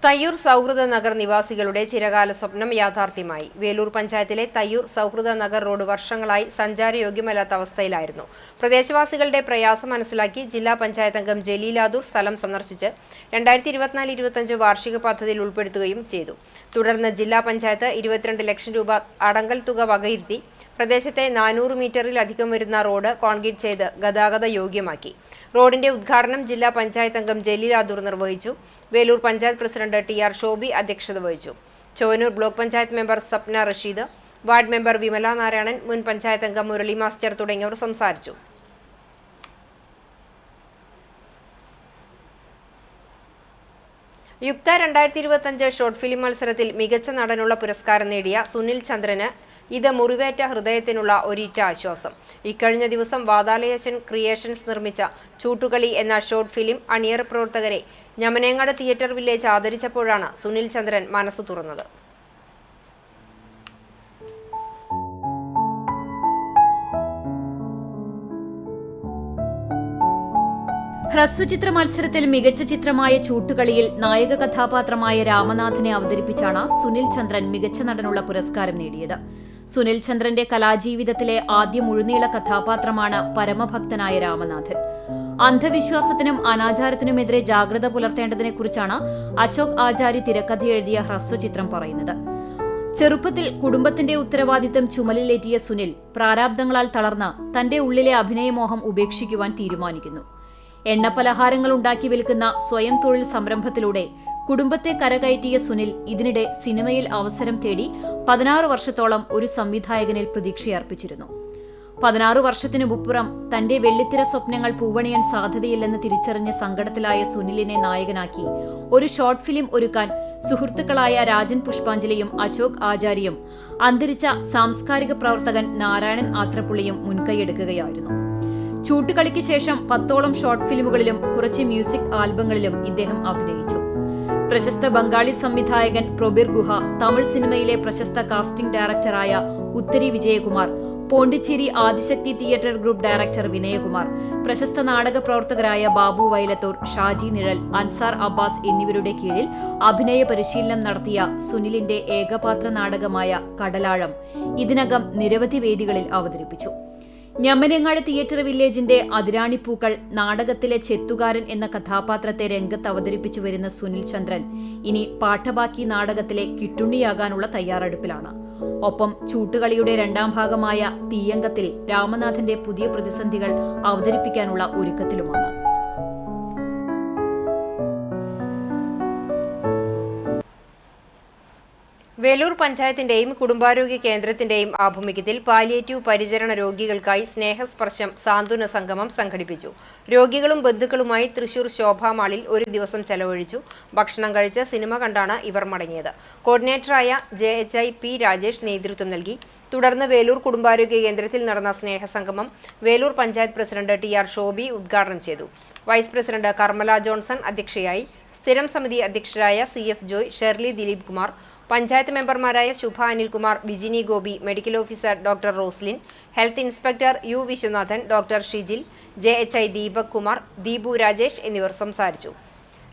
തയ്യൂർ സൗഹൃദ നഗർ നിവാസികളുടെ ചിരകാല സ്വപ്നം യാഥാർത്ഥ്യമായി. വേലൂർ പഞ്ചായത്തിലെ തയ്യൂർ സൗഹൃദ നഗർ റോഡ് വർഷങ്ങളായി സഞ്ചാരയോഗ്യമല്ലാത്ത അവസ്ഥയിലായിരുന്നു. പ്രദേശവാസികളുടെ പ്രയാസം മനസ്സിലാക്കി ജില്ലാ പഞ്ചായത്ത് അംഗം ജലീലാദൂർ സ്ഥലം സന്ദർശിച്ച് 2024-25 വാർഷിക പദ്ധതിയിൽ ഉൾപ്പെടുത്തുകയും ചെയ്തു. തുടർന്ന് ജില്ലാ പഞ്ചായത്ത് 22 ലക്ഷം രൂപ അടങ്കൽ തുക വകയിരുത്തി പ്രദേശത്തെ 400 മീറ്ററിലധികം വരുന്ന റോഡ് കോൺക്രീറ്റ് ചെയ്ത് ഗതാഗത യോഗ്യമാക്കി. റോഡിന്റെ ഉദ്ഘാടനം ജില്ലാ പഞ്ചായത്ത് അംഗം ജലീലാദൂർ നിർവഹിച്ചു. വേലൂർ പഞ്ചായത്ത് പ്രസിഡന്റ് TR ഷോബി അധ്യക്ഷത വഹിച്ചു. Chowannur block panchayat member Sapna Rasheed, ward member Vimala Narayanan, മുൻ പഞ്ചായത്ത് അംഗം മുരളി മാസ്റ്റർ തുടങ്ങിയവർ സംസാരിച്ചു. യുക്ത 2025 ഷോർട്ട് ഫിലിം മത്സരത്തിൽ മികച്ച നടനുള്ള പുരസ്കാരം നേടിയ സുനിൽ ചന്ദ്രന് ഇത് മുറിവേറ്റ ഹൃദയത്തിനുള്ള ഒരിറ്റ ആശ്വാസം. ഇക്കഴിഞ്ഞ ദിവസം വാതാലയച്ചൻ ക്രിയേഷൻസ് നിർമ്മിച്ച ചൂട്ടുകളി എന്ന ഷോർട്ട് ഫിലിം അണിയറ പ്രവർത്തകരെ ഞമനേങ്ങാട് തിയേറ്റർ വില്ലേജ് ആദരിച്ചപ്പോഴാണ് സുനിൽ ചന്ദ്രൻ മനസ്സ് തുറന്നത്. ഹ്രസ്വചിത്ര മത്സരത്തിൽ മികച്ച ചിത്രമായ ചൂട്ടുകളിയിൽ നായക കഥാപാത്രമായ രാമനാഥനെ അവതരിപ്പിച്ചാണ് സുനിൽ ചന്ദ്രൻ മികച്ച നടനുള്ള പുരസ്കാരം നേടിയത്. സുനിൽ ചന്ദ്രന്റെ കലാജീവിതത്തിലെ ആദ്യ മുഴുനീള കഥാപാത്രമാണ് പരമഭക്തനായ രാമനാഥൻ. അന്ധവിശ്വാസത്തിനും അനാചാരത്തിനുമെതിരെ ജാഗ്രത പുലർത്തേണ്ടതിനെക്കുറിച്ചാണ് അശോക് ആചാരി തിരക്കഥ എഴുതിയ ഹ്രസ്വചിത്രം പറയുന്നത്. ചെറുപ്പത്തിൽ കുടുംബത്തിന്റെ ഉത്തരവാദിത്തം ചുമലിലേറ്റിയ സുനിൽ പ്രാരാബ്ദങ്ങളാൽ തളർന്ന തന്റെ ഉള്ളിലെ അഭിനയമോഹം ഉപേക്ഷിക്കുവാൻ തീരുമാനിക്കുന്നു. എണ്ണപ്പലഹാരങ്ങൾ ഉണ്ടാക്കി വിൽക്കുന്ന സ്വയം തൊഴിൽ സംരംഭത്തിലൂടെ കുടുംബത്തെ കരകയറ്റിയ സുനിൽ ഇതിനിടെ സിനിമയിൽ അവസരം തേടി 16 വർഷത്തോളം ഒരു സംവിധായകനിൽ പ്രതീക്ഷയർപ്പിച്ചിരുന്നു. 16 വർഷത്തിനുപുറം തന്റെ വെള്ളിത്തിര സ്വപ്നങ്ങൾ പൂവണിയാൻ സാധ്യതയില്ലെന്ന് തിരിച്ചറിഞ്ഞ സങ്കടത്തിലായ സുനിലിനെ നായകനാക്കി ഒരു ഷോർട്ട് ഫിലിം ഒരുക്കാൻ സുഹൃത്തുക്കളായ രാജൻ പുഷ്പാഞ്ജലിയും അശോക് ആചാര്യയും അന്തരിച്ച സാംസ്കാരിക പ്രവർത്തകൻ നാരായണൻ ആത്രപ്പുള്ളിയും മുൻകൈയെടുക്കുകയായിരുന്നു. ചൂട്ടുകളിക്ക് ശേഷം 10ഓളം ഷോർട്ട് ഫിലിമുകളിലും കുറച്ച് മ്യൂസിക് ആൽബങ്ങളിലും ഇദ്ദേഹം അഭിനയിച്ചു. പ്രശസ്ത ബംഗാളി സംവിധായകൻ പ്രബീർ ഗുഹ, തമിഴ് സിനിമയിലെ പ്രശസ്ത കാസ്റ്റിംഗ് ഡയറക്ടറായ Uthari Vijayakumar, Pondicherry Adishakti theatre group director Vinayakumar, പ്രശസ്ത നാടക പ്രവർത്തകരായ ബാബു വൈലത്തൂർ, ഷാജി നിഴൽ, അൻസാർ അബ്ബാസ് എന്നിവരുടെ കീഴിൽ അഭിനയ പരിശീലനം നടത്തിയ സുനിലിന്റെ ഏകപാത്ര നാടകമായ കടലാഴം ഇതിനകം നിരവധി വേദികളിൽ അവതരിപ്പിച്ചു. ഞമ്മനേങ്ങാട് തിയേറ്റർ വില്ലേജിന്റെ അതിരാണിപ്പൂക്കൾ നാടകത്തിലെ ചെത്തുകാരൻ എന്ന കഥാപാത്രത്തെ രംഗത്ത് അവതരിപ്പിച്ചു വരുന്ന സുനിൽ ചന്ദ്രൻ ഇനി പാഠബാക്കി നാടകത്തിലെ കിട്ടുണ്ണിയാകാനുള്ള തയ്യാറെടുപ്പിലാണ്. ഒപ്പം ചൂട്ടുകളിയുടെ 2ാം ഭാഗമായ തീയങ്കത്തിൽ രാമനാഥന്റെ പുതിയ പ്രതിസന്ധികൾ അവതരിപ്പിക്കാനുള്ള ഒരുക്കത്തിലുമാണ്. വേലൂർ പഞ്ചായത്തിന്റെയും കുടുംബാരോഗ്യ കേന്ദ്രത്തിന്റെയും ആഭിമുഖ്യത്തിൽ പാലിയേറ്റീവ് പരിചരണ രോഗികൾക്കായി സ്നേഹസ്പർശം സാന്ത്വന സംഗമം സംഘടിപ്പിച്ചു. രോഗികളും ബന്ധുക്കളുമായി തൃശൂർ ശോഭാ മാളിൽ ഒരു ദിവസം ചെലവഴിച്ചു. ഭക്ഷണം കഴിച്ച് സിനിമ കണ്ടാണ് ഇവർ മടങ്ങിയത്. കോർഡിനേറ്ററായ JHI P രാജേഷ് നേതൃത്വം നൽകി. തുടർന്ന് വേലൂർ കുടുംബാരോഗ്യ കേന്ദ്രത്തിൽ നടന്ന സ്നേഹസംഗമം വേലൂർ പഞ്ചായത്ത് പ്രസിഡന്റ് TR ഷോബി ഉദ്ഘാടനം ചെയ്തു. വൈസ് പ്രസിഡന്റ് കർമ്മല ജോൺസൺ അധ്യക്ഷയായി. സ്ഥിരം സമിതി അധ്യക്ഷരായ CF Joy, Shirley Dileep Kumar, panchayat മെമ്പർമാരായ Shubha Anilkumar, Vijini Gopi, medical officer doctor Roslin, health inspector U Viswanathan, doctor Shijil, JHI Deepak Kumar, Deepu Rajesh എന്നിവർ സംസാരിച്ചു.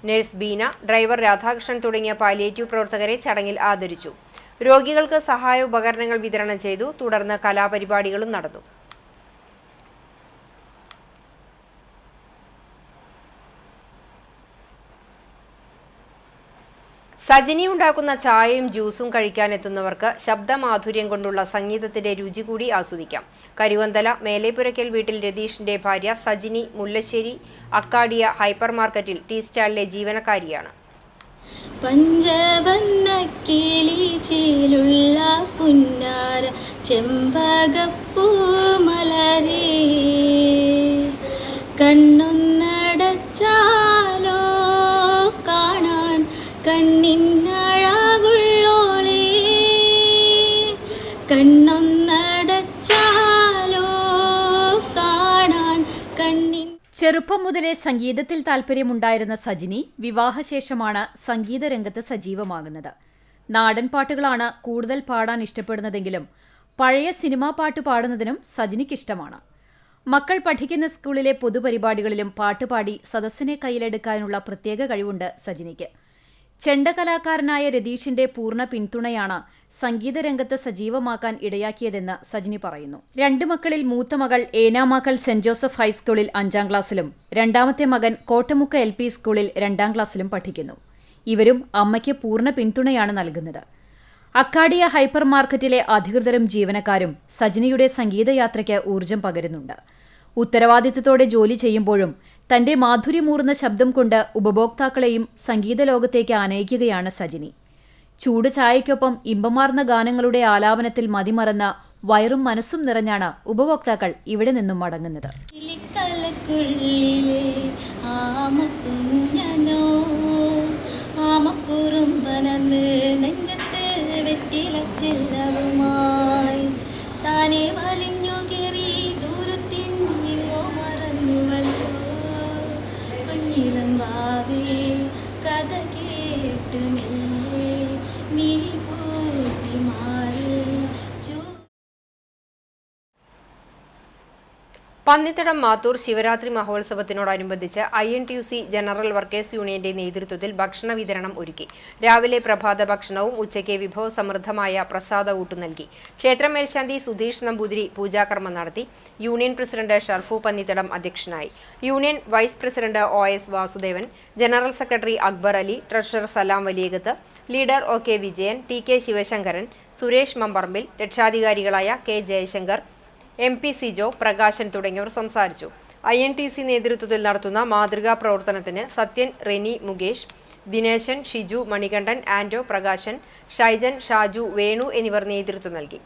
നഴ്സ് ബീന, ഡ്രൈവർ രാധാകൃഷ്ണൻ തുടങ്ങിയ പാലിയേറ്റീവ് പ്രവർത്തകരെ ചടങ്ങിൽ ആദരിച്ചു. രോഗികൾക്ക് സഹായ ഉപകരണങ്ങൾ വിതരണം ചെയ്തു. തുടർന്ന് കലാപരിപാടികളും നടന്നു. സജിനി ഉണ്ടാക്കുന്ന ചായയും ജ്യൂസും കഴിക്കാനെത്തുന്നവർക്ക് ശബ്ദമാധുര്യം കൊണ്ടുള്ള സംഗീതത്തിന്റെ രുചി കൂടി ആസ്വദിക്കാം. കരുവന്തല മേലേപ്പുരയ്ക്കൽ വീട്ടിൽ രതീഷിന്റെ ഭാര്യ സജിനി മുല്ലശ്ശേരി അക്കാഡിയ ഹൈപ്പർ മാർക്കറ്റിൽ ടീ സ്റ്റാളിലെ ജീവനക്കാരിയാണ്. പഞ്ചവർണ്ണ കിളിച്ചിലുള്ള പുന്നാര ചെമ്പകപ്പൂ മലരേ കണ്ണൊന്നടച്ചാലോ കാണാൻ കണ്ണിനഴകുള്ളോളേ കണ്ണൊന്നടച്ചാലോ കാണാൻ കണ്ണിൻ. ചെറുപ്പം മുതലേ സംഗീതത്തിൽ താൽപ്പര്യമുണ്ടായിരുന്ന സജിനി വിവാഹശേഷമാണ് സംഗീത രംഗത്ത് സജീവമാകുന്നത്. നാടൻ പാട്ടുകളാണ് കൂടുതൽ പാടാൻ ഇഷ്ടപ്പെടുന്നതെങ്കിലും പഴയ സിനിമാ പാട്ട് പാടുന്നതിനും സജിനിക്കിഷ്ടമാണ്. മക്കൾ പഠിക്കുന്ന സ്കൂളിലെ പൊതുപരിപാടികളിലും പാട്ടുപാടി സദസ്സിനെ കയ്യിലെടുക്കാനുള്ള പ്രത്യേക കഴിവുണ്ട് സജിനിക്ക്. ചെണ്ടകലാകാരനായ രതീഷിന്റെ പൂർണ്ണ പിന്തുണയാണ് സംഗീതരംഗത്ത് സജീവമാക്കാൻ ഇടയാക്കിയതെന്ന് സജിനി പറയുന്നു. 2 മക്കളിൽ മൂത്ത മകൾ ഏനാമാക്കൽ സെന്റ് ജോസഫ് ഹൈസ്കൂളിൽ 5ാം ക്ലാസ്സിലും രണ്ടാമത്തെ മകൻ കോട്ടമുക്ക് LP സ്കൂളിൽ 2ാം ക്ലാസ്സിലും പഠിക്കുന്നു. ഇവരും അമ്മയ്ക്ക് പൂർണ്ണ പിന്തുണയാണ് നൽകുന്നത്. അക്കാഡിയ ഹൈപ്പർ മാർക്കറ്റിലെ അധികൃതരും ജീവനക്കാരും സജിനിയുടെ സംഗീതയാത്രയ്ക്ക് ഊർജം പകരുന്നുണ്ട്. ഉത്തരവാദിത്തത്തോടെ ജോലി ചെയ്യുമ്പോഴും തന്റെ മാധുര്യമൂർന്ന ശബ്ദം കൊണ്ട് ഉപഭോക്താക്കളെയും സംഗീത ലോകത്തേക്ക് ആനയിക്കുകയാണ് സജിനി. ചൂട് ചായയ്ക്കൊപ്പം ഇമ്പമാർന്ന ഗാനങ്ങളുടെ ആലാപനത്തിൽ മതിമറന്ന വയറും മനസ്സും നിറഞ്ഞാണ് ഉപഭോക്താക്കൾ ഇവിടെ നിന്നും മടങ്ങുന്നത്. താനെ വലിഞ്ഞു കയറി ദൂരത്തിൻ മറന്നുവല്ലോ കുഞ്ഞിളം വാവേ കഥ കേട്ട് മെല്ലെ മിഴി പൂട്ടി മാറി. പന്നിത്തടം മാത്തൂർ ശിവരാത്രി മഹോത്സവത്തിനോടനുബന്ധിച്ച് INTUC ജനറൽ വർക്കേഴ്സ് യൂണിയന്റെ നേതൃത്വത്തിൽ ഭക്ഷണ വിതരണം ഒരുക്കി. രാവിലെ പ്രഭാത ഭക്ഷണവും ഉച്ചയ്ക്ക് വിഭവസമൃദ്ധമായ പ്രസാദ ഊട്ടു നൽകി. ക്ഷേത്രം മേൽശാന്തി സുധീഷ് നമ്പൂതിരി പൂജാകർമ്മം നടത്തി. യൂണിയൻ പ്രസിഡന്റ് ഷർഫു പന്നിത്തടം അധ്യക്ഷനായി. Union vice president OS Vasudevan, general secretary Akbar Ali, treasurer Salam Valiyakath, leader OK Vijayan, TK Sivasankaran, Suresh Mambarambil, രക്ഷാധികാരികളായ K ജയശങ്കർ, MP സിജോ, പ്രകാശൻ തുടങ്ങിയവർ സംസാരിച്ചു. INTUC നേതൃത്വത്തിൽ നടത്തുന്ന മാതൃകാ പ്രവർത്തനത്തിന് സത്യൻ, റെനി, മുകേഷ്, ദിനേശൻ, ഷിജു, മണികണ്ഠൻ, ആൻഡോ, പ്രകാശൻ, ഷൈജൻ, ഷാജു, വേണു എന്നിവർ നേതൃത്വം നൽകി.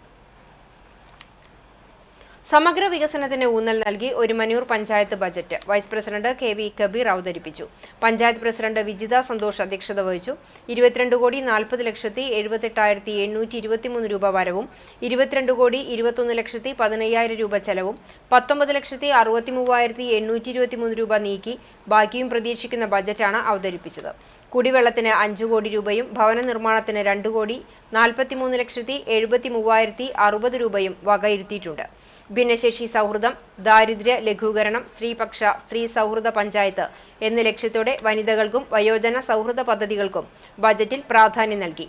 സമഗ്ര വികസനത്തിന് ഊന്നൽ നൽകി Orumanayur panchayat budget vice president KV Kabeer അവതരിപ്പിച്ചു. പഞ്ചായത്ത് പ്രസിഡന്റ് വിജിത സന്തോഷ് അധ്യക്ഷത വഹിച്ചു. 22,40,78,823 രൂപ വരവും 22,21,15,000 രൂപ ചെലവും 19,63,823 രൂപ നീക്കി ബാക്കിയും പ്രതീക്ഷിക്കുന്ന ബജറ്റാണ് അവതരിപ്പിച്ചത്. കുടിവെള്ളത്തിന് 5 കോടി രൂപയും ഭവന നിർമ്മാണത്തിന് 2,43,73,060 രൂപയും വകയിരുത്തിയിട്ടുണ്ട്. ഭിന്നശേഷി സൗഹൃദം, ദാരിദ്ര്യ ലഘൂകരണം, സ്ത്രീപക്ഷ സ്ത്രീ സൗഹൃദ പഞ്ചായത്ത് എന്ന ലക്ഷ്യത്തോടെ വനിതകൾക്കും വയോജന സൗഹൃദ പദ്ധതികൾക്കും ബജറ്റിൽ പ്രാധാന്യം നൽകി.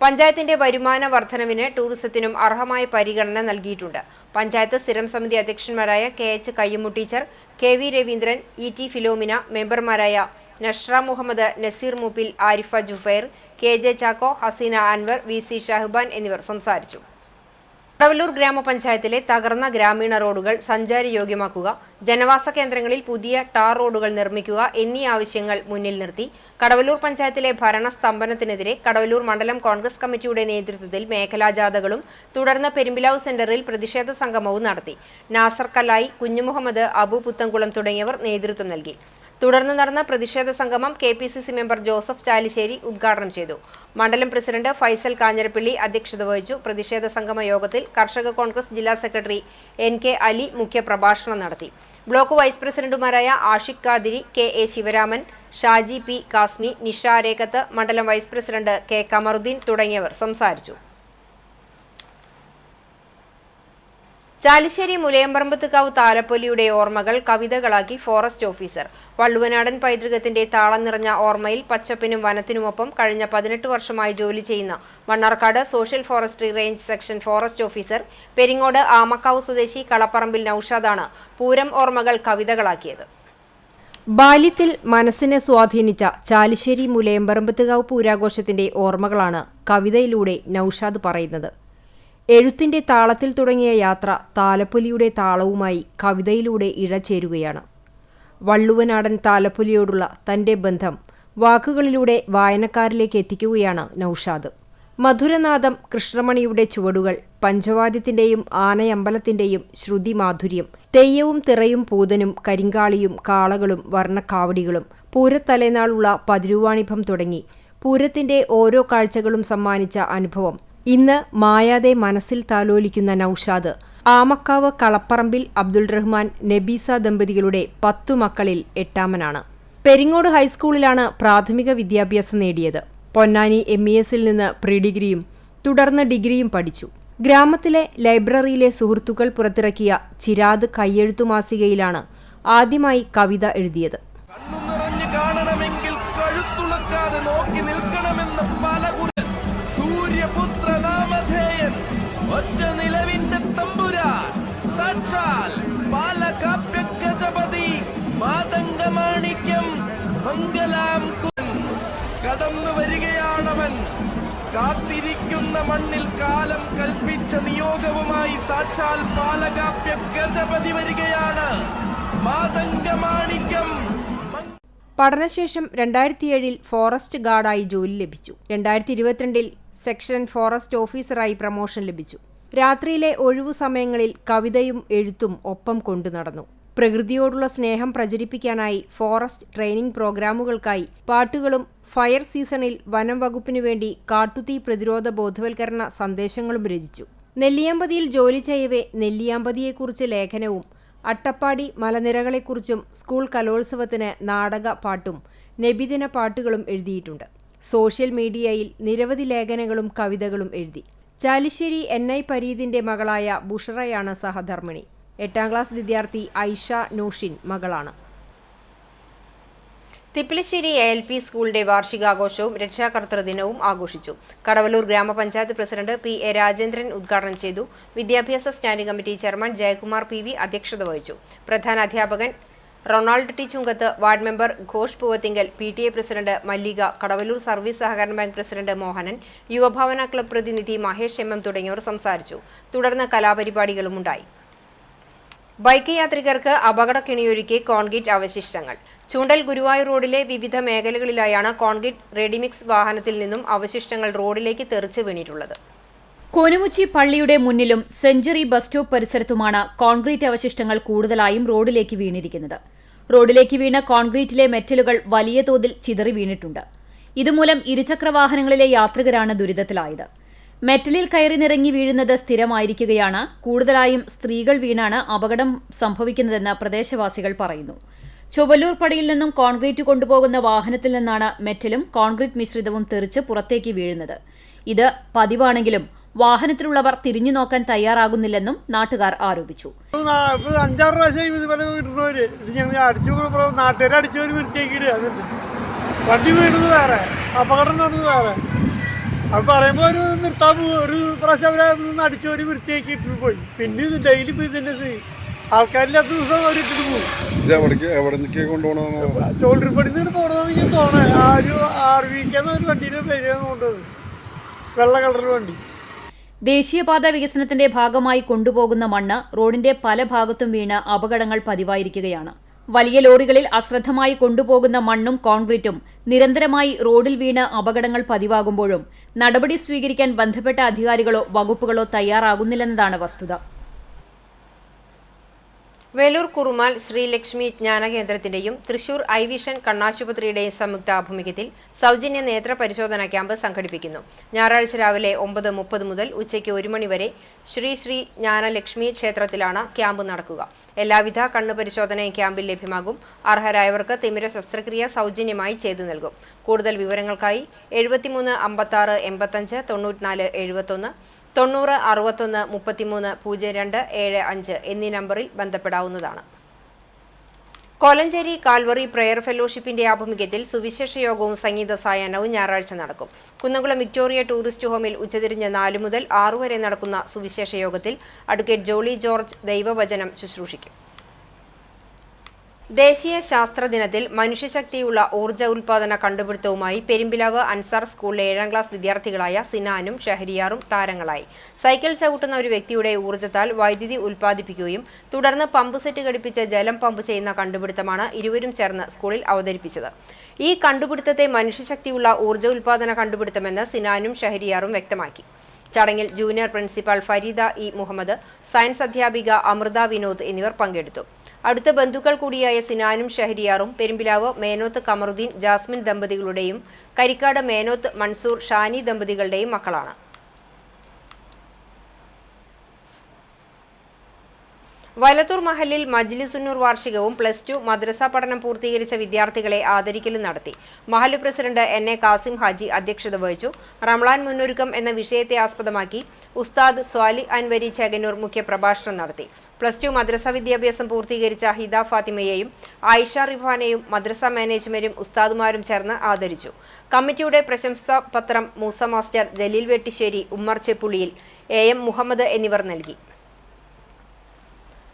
പഞ്ചായത്തിന്റെ വരുമാന വർധനവിന് ടൂറിസത്തിനും അർഹമായ പരിഗണന നൽകിയിട്ടുണ്ട്. പഞ്ചായത്ത് സ്ഥിരം സമിതി അധ്യക്ഷന്മാരായ KH Kayyammu teacher, KV Raveendran, ET Philomina, മെമ്പർമാരായ നഷ്ര മുഹമ്മദ്, നസീർ മൂപ്പിൽ, Arifa Juffair, KJ Chacko, Hasina Anwar, VC Shaban എന്നിവർ സംസാരിച്ചു. കടവല്ലൂർ ഗ്രാമപഞ്ചായത്തിലെ തകർന്ന ഗ്രാമീണ റോഡുകൾ സഞ്ചാരയോഗ്യമാക്കുക, ജനവാസ കേന്ദ്രങ്ങളിൽ പുതിയ ടാർ റോഡുകൾ നിർമ്മിക്കുക എന്നീ ആവശ്യങ്ങൾ മുന്നിൽ നിർത്തി കടവല്ലൂർ പഞ്ചായത്തിലെ ഭരണസ്തംഭനത്തിനെതിരെ കടവല്ലൂർ മണ്ഡലം കോൺഗ്രസ് കമ്മിറ്റിയുടെ നേതൃത്വത്തിൽ മേഖലാജാഥകളും തുടർന്ന് പെരുമ്പിലാവ് സെന്ററിൽ പ്രതിഷേധ സംഗമവും നടത്തി. നാസർ കല്ലായി, കുഞ്ഞുമുഹമ്മദ്, അബു പുത്തൻകുളം തുടങ്ങിയവർ നേതൃത്വം നൽകി. തുടർന്ന് നടന്ന പ്രതിഷേധ സംഗമം KPCC മെമ്പർ ജോസഫ് ചാലിശ്ശേരി ഉദ്ഘാടനം ചെയ്തു. മണ്ഡലം പ്രസിഡന്റ് ഫൈസൽ കാഞ്ഞിരപ്പള്ളി അധ്യക്ഷത വഹിച്ചു. പ്രതിഷേധ സംഗമ യോഗത്തിൽ കർഷക കോൺഗ്രസ് ജില്ലാ സെക്രട്ടറി NK അലി മുഖ്യപ്രഭാഷണം നടത്തി. ബ്ലോക്ക് വൈസ് പ്രസിഡന്റുമാരായ ആഷിഖ് ഖാദിരി, KA ശിവരാമൻ, ഷാജി P കാസ്മി, നിഷ രേഖത്ത്, മണ്ഡലം വൈസ് പ്രസിഡന്റ് K കമറുദ്ദീൻ തുടങ്ങിയവർ സംസാരിച്ചു. ചാലിശ്ശേരി മുലയമ്പറമ്പത്തുകാവ് താലപ്പൊലിയുടെ ഓർമ്മകൾ കവിതകളാക്കി ഫോറസ്റ്റ് ഓഫീസർ. വള്ളുവനാടൻ പൈതൃകത്തിന്റെ താളം നിറഞ്ഞ ഓർമ്മയിൽ പച്ചപ്പിനും വനത്തിനുമൊപ്പം കഴിഞ്ഞ 18 വർഷമായി ജോലി ചെയ്യുന്ന Mannarkkad social forestry range section forest officer Peringode Amakkavu സ്വദേശി കളപ്പറമ്പിൽ നൌഷാദാണ് പൂരം ഓർമ്മകൾ കവിതകളാക്കിയത്. ബാല്യത്തിൽ മനസ്സിനെ സ്വാധീനിച്ച ചാലിശ്ശേരി മുലയമ്പറമ്പത്തുകാവ് പൂരാഘോഷത്തിന്റെ ഓർമ്മകളാണ് കവിതയിലൂടെ നൌഷാദ് പറയുന്നത്. എഴുത്തിന്റെ താളത്തിൽ തുടങ്ങിയ യാത്ര താലപ്പൊലിയുടെ താളവുമായി കവിതയിലൂടെ ഇഴചേരുകയാണ്. വള്ളുവനാടൻ താലപ്പൊലിയോടുള്ള തന്റെ ബന്ധം വാക്കുകളിലൂടെ വായനക്കാരിലേക്ക് എത്തിക്കുകയാണ് നൌഷാദ്. മധുരനാദം, കൃഷ്ണമണിയുടെ ചുവടുകൾ, പഞ്ചവാദ്യത്തിന്റെയും ആനയമ്പലത്തിന്റെയും ശ്രുതിമാധുര്യം, തെയ്യവും തിറയും പൂതനും കരിങ്കാളിയും കാളകളും വർണ്ണക്കാവടികളും, പൂരത്തലേനാളുള്ള പതിരുവാണിഭം തുടങ്ങി പൂരത്തിന്റെ ഓരോ കാഴ്ചകളും സമ്മാനിച്ച അനുഭവം ഇന്ന് മായാതെ മനസ്സിൽ താലോലിക്കുന്ന നൌഷാദ് ആമക്കാവ് കളപ്പറമ്പിൽ അബ്ദുൾ റഹ്മാൻ നബീസ ദമ്പതികളുടെ 10 മക്കളിൽ 8ാമനാണ്. പെരിങ്ങോട് ഹൈസ്കൂളിലാണ് പ്രാഥമിക വിദ്യാഭ്യാസം നേടിയത്. പൊന്നാനി MESൽ നിന്ന് പ്രീ ഡിഗ്രിയും തുടർന്ന് ഡിഗ്രിയും പഠിച്ചു. ഗ്രാമത്തിലെ ലൈബ്രറിയിലെ സുഹൃത്തുക്കൾ പുറത്തിറക്കിയ ചിരാത് കയ്യെഴുത്തു മാസികയിലാണ് ആദ്യമായി കവിത എഴുതിയത്. കടന്നു വരികയാണവൻ, കാത്തിരിക്കുന്ന മണ്ണിൽ കാലം കൽപ്പിച്ച നിയോഗവുമായി സാക്ഷാൽ പാലകാപ്യ ഗജപതി വരികയാണ്. മാതംഗമാണിക്യം. പഠനശേഷം 2007 ഫോറസ്റ്റ് ഗാർഡായി ജോലി ലഭിച്ചു. 2022 സെക്ഷൻ ഫോറസ്റ്റ് ഓഫീസറായി പ്രമോഷൻ ലഭിച്ചു. രാത്രിയിലെ ഒഴിവു സമയങ്ങളിൽ കവിതയും എഴുത്തും ഒപ്പം കൊണ്ടു നടന്നു. പ്രകൃതിയോടുള്ള സ്നേഹം പ്രചരിപ്പിക്കാനായി ഫോറസ്റ്റ് ട്രെയിനിംഗ് പ്രോഗ്രാമുകൾക്കായി പാട്ടുകളും ഫയർ സീസണിൽ വനം വകുപ്പിനു വേണ്ടി കാട്ടുതീ പ്രതിരോധ ബോധവൽക്കരണ സന്ദേശങ്ങളും രചിച്ചു. നെല്ലിയാമ്പതിയിൽ ജോലി ചെയ്യവേ നെല്ലിയാമ്പതിയെക്കുറിച്ച് ലേഖനവും അട്ടപ്പാടി മലനിരകളെക്കുറിച്ചും സ്കൂൾ കലോത്സവത്തിന് നാടക പാട്ടും നബിദിന പാട്ടുകളും എഴുതിയിട്ടുണ്ട്. സോഷ്യൽ മീഡിയയിൽ നിരവധി ലേഖനങ്ങളും കവിതകളും എഴുതി. ചാലിശ്ശേരി NI പരീദിന്റെ മകളായ ബുഷറയാണ് സഹധർമ്മിണി. 8ാം ക്ലാസ് വിദ്യാർത്ഥി ഐഷ നോഷിൻ മകളാണ്. തിപ്പിലിശ്ശേരി ALP സ്കൂളിന്റെ വാർഷികാഘോഷവും രക്ഷാകർതൃദിനവും ആഘോഷിച്ചു. കടവലൂർ ഗ്രാമപഞ്ചായത്ത് പ്രസിഡന്റ് PA രാജേന്ദ്രൻ ഉദ്ഘാടനം ചെയ്തു. വിദ്യാഭ്യാസ standing committee chairman Jayakumar PV അധ്യക്ഷത വഹിച്ചു. പ്രധാന അധ്യാപകൻ Ronald T Chungath, ward member Ghosh Poovathingal, PTA president Mallika, Kadavallur service സഹകരണ bank president Mohanan, Yuvabhavana club പ്രതിനിധി മഹേഷ് MM തുടങ്ങിയവർ സംസാരിച്ചു. തുടർന്ന് കലാപരിപാടികളുമുണ്ടായി. ബൈക്ക് യാത്രികർക്ക് അപകടക്കെണിയൊരുക്കി കോൺക്രീറ്റ് അവശിഷ്ടങ്ങൾ. ചൂണ്ടൽ ഗുരുവായൂർ റോഡിലെ വിവിധ മേഖലകളിലായാണ് കോൺക്രീറ്റ് റെഡിമിക്സ് വാഹനത്തിൽ നിന്നും അവശിഷ്ടങ്ങൾ റോഡിലേക്ക് തെറിച്ച് വീണിട്ടുള്ളത്. കോനുമുച്ചി പള്ളിയുടെ മുന്നിലും സെഞ്ചുറി ബസ് സ്റ്റോപ്പ് പരിസരത്തുമാണ് കോൺക്രീറ്റ് അവശിഷ്ടങ്ങൾ കൂടുതലായും റോഡിലേക്ക് വീണിരിക്കുന്നത്. റോഡിലേക്ക് വീണ കോൺക്രീറ്റിലെ മെറ്റലുകൾ വലിയ തോതിൽ ചിതറി വീണിട്ടുണ്ട്. ഇതുമൂലം ഇരുചക്രവാഹനങ്ങളിലെ യാത്രികരാണ് ദുരിതത്തിലായത്. മെറ്റലിൽ കയറി നിറങ്ങി വീഴുന്നത് സ്ഥിരമായിരിക്കുകയാണ്. കൂടുതലായും സ്ത്രീകൾ വീണാണ് അപകടം സംഭവിക്കുന്നതെന്ന് പ്രദേശവാസികൾ പറയുന്നു. ചൊവ്വലൂർ പടിയിൽ നിന്നും കോൺക്രീറ്റ് കൊണ്ടുപോകുന്ന വാഹനത്തിൽ നിന്നാണ് മെറ്റലും കോൺക്രീറ്റ് മിശ്രിതവും തെറിച്ച് പുറത്തേക്ക് വീഴുന്നത്. ഇത് പതിവാണെങ്കിലും വാഹനത്തിലുള്ളവർ തിരിഞ്ഞു നോക്കാൻ തയ്യാറാകുന്നില്ലെന്നും നാട്ടുകാർ ആരോപിച്ചു. 5-6 പ്രാവശ്യം ഇതുപോലെ കിട്ടുന്നവര് നാട്ടുകാരെ അടിച്ചവര് വൃത്തിയാക്കിയിട്ട് വണ്ടി വീണത് വേറെ, അപകടം നടന്നത് വേറെ. അത് പറയുമ്പോൾ ഒരു നിർത്താൻ ഒരു പ്രാവശ്യം അവരെ അടിച്ചവര് വൃത്തിയാക്കിയിട്ട് പോയി. പിന്നെ ഇത് ഡെയിലി ഇപ്പൊ ഇതിന്റെ ആൾക്കാരില്ലാത്ത ദിവസം അവരിട്ടിട്ട് പോകും. ചോളിപ്പടിന്ന് പോകണമെന്ന് തോന്നേ. ആ ഒരു RVK ഒരു വണ്ടിയുടെ പേരാണ് കൊണ്ടത്, വെള്ള കളർ വണ്ടി. ദേശീയപാത വികസനത്തിന്റെ ഭാഗമായി കൊണ്ടുപോകുന്ന മണ്ണ് റോഡിന്റെ പല ഭാഗത്തും വീണ് അപകടങ്ങൾ പതിവായിരിക്കുകയാണ്. വലിയ ലോറികളിൽ അശ്രദ്ധമായി കൊണ്ടുപോകുന്ന മണ്ണും കോൺക്രീറ്റും നിരന്തരമായി റോഡിൽ വീണ് അപകടങ്ങൾ പതിവാകുമ്പോഴും നടപടി സ്വീകരിക്കാൻ ബന്ധപ്പെട്ട അധികാരികളോ വകുപ്പുകളോ തയ്യാറാകുന്നില്ലെന്നതാണ് വസ്തുത. വേലൂർ കുറുമാൽ ശ്രീലക്ഷ്മി ജ്ഞാനകേന്ദ്രത്തിന്റെയും തൃശൂർ ഐവിഷൻ കണ്ണാശുപത്രിയുടെയും സംയുക്ത ആഭിമുഖ്യത്തിൽ സൗജന്യ നേത്ര പരിശോധനാ ക്യാമ്പ് സംഘടിപ്പിക്കുന്നു. ഞായറാഴ്ച രാവിലെ 9:30 മുതൽ ഉച്ചയ്ക്ക് 1 മണി വരെ ശ്രീ ജ്ഞാനലക്ഷ്മി ക്ഷേത്രത്തിലാണ് ക്യാമ്പ് നടക്കുക. എല്ലാവിധ കണ്ണു പരിശോധനയും ക്യാമ്പിൽ ലഭ്യമാകും. അർഹരായവർക്ക് തിമിര ശസ്ത്രക്രിയ സൗജന്യമായി ചെയ്തു നൽകും. കൂടുതൽ വിവരങ്ങൾക്കായി 73 56 85 94 71 90 61 33 02 75 എന്നീ നമ്പറിൽ ബന്ധപ്പെടാവുന്നതാണ്. കോലഞ്ചേരി കാൽവറി പ്രയർ ഫെലോഷിപ്പിന്റെ ആഭിമുഖ്യത്തിൽ സുവിശേഷ യോഗവും സംഗീത സായാഹ്നവും ഞായറാഴ്ച നടക്കും. കുന്നംകുളം വിക്ടോറിയ ടൂറിസ്റ്റ് ഹോമിൽ ഉച്ചതിരിഞ്ഞ് 4 മുതൽ 6 വരെ നടക്കുന്ന സുവിശേഷ യോഗത്തിൽ അഡ്വക്കേറ്റ് ജോളി ജോർജ് ദൈവവചനം ശുശ്രൂഷിക്കും. ദേശീയ ശാസ്ത്ര ദിനത്തിൽ മനുഷ്യശക്തിയുള്ള ഊർജ്ജ ഉൽപാദന കണ്ടുപിടുത്തവുമായി പെരുമ്പിലാവ് അൻസാർ സ്കൂളിലെ 7ാം ക്ലാസ് വിദ്യാർത്ഥികളായ സിനാനും ഷഹരിയാറും താരങ്ങളായി. സൈക്കിൾ ചവിട്ടുന്ന ഒരു വ്യക്തിയുടെ ഊർജ്ജത്താൽ വൈദ്യുതി ഉൽപ്പാദിപ്പിക്കുകയും തുടർന്ന് പമ്പ് സെറ്റ് ഘടിപ്പിച്ച് ജലം പമ്പ് ചെയ്യുന്ന കണ്ടുപിടുത്തമാണ് ഇരുവരും ചേർന്ന് സ്കൂളിൽ അവതരിപ്പിച്ചത്. ഈ കണ്ടുപിടുത്തത്തെ മനുഷ്യശക്തിയുള്ള ഊർജ്ജ ഉൽപാദന കണ്ടുപിടുത്തമെന്ന് സിനാനും ഷഹരിയാറും വ്യക്തമാക്കി. ചടങ്ങിൽ junior principal Fareeda E Muhammad, science അധ്യാപിക അമൃത വിനോദ് എന്നിവർ പങ്കെടുത്തു. അടുത്ത ബന്ധുക്കൾ കൂടിയായ സിനാനും ഷഹരിയാറും പെരുമ്പിലാവ് മേനോത്ത് കമറുദ്ദീൻ ജാസ്മിൻ ദമ്പതികളുടെയും കരിക്കാട് മേനോത്ത് മൻസൂർ ഷാനി ദമ്പതികളുടെയും മക്കളാണ്. വലത്തൂർ മഹലിൽ മജ്ലിസുന്നൂർ വാർഷികവും +2 മദ്രസ പഠനം പൂർത്തീകരിച്ച വിദ്യാർത്ഥികളെ ആദരിക്കലും നടത്തി. മഹല് പ്രസിഡന്റ് NA കാസിം ഹാജി അധ്യക്ഷത വഹിച്ചു. റംളാൻ മുന്നൊരുക്കം എന്ന വിഷയത്തെ ആസ്പദമാക്കി ഉസ്താദ് സ്വാലി അൻവരി ചെകന്നൂർ മുഖ്യപ്രഭാഷണം നടത്തി. +2 മദ്രസ വിദ്യാഭ്യാസം പൂർത്തീകരിച്ച ഹിദ ഫാത്തിമയെയും ആയിഷ റിഫാനെയും മദ്രസ മാനേജ്മെന്റും ഉസ്താദുമാരും ചേർന്ന് ആദരിച്ചു. കമ്മിറ്റിയുടെ പ്രശംസാ പത്രം മൂസ മാസ്റ്റർ, ജലീൽ വെട്ടിശ്ശേരി, ഉമ്മർ ചെപ്പുളിയിൽ, AM മുഹമ്മദ് എന്നിവർ നൽകി.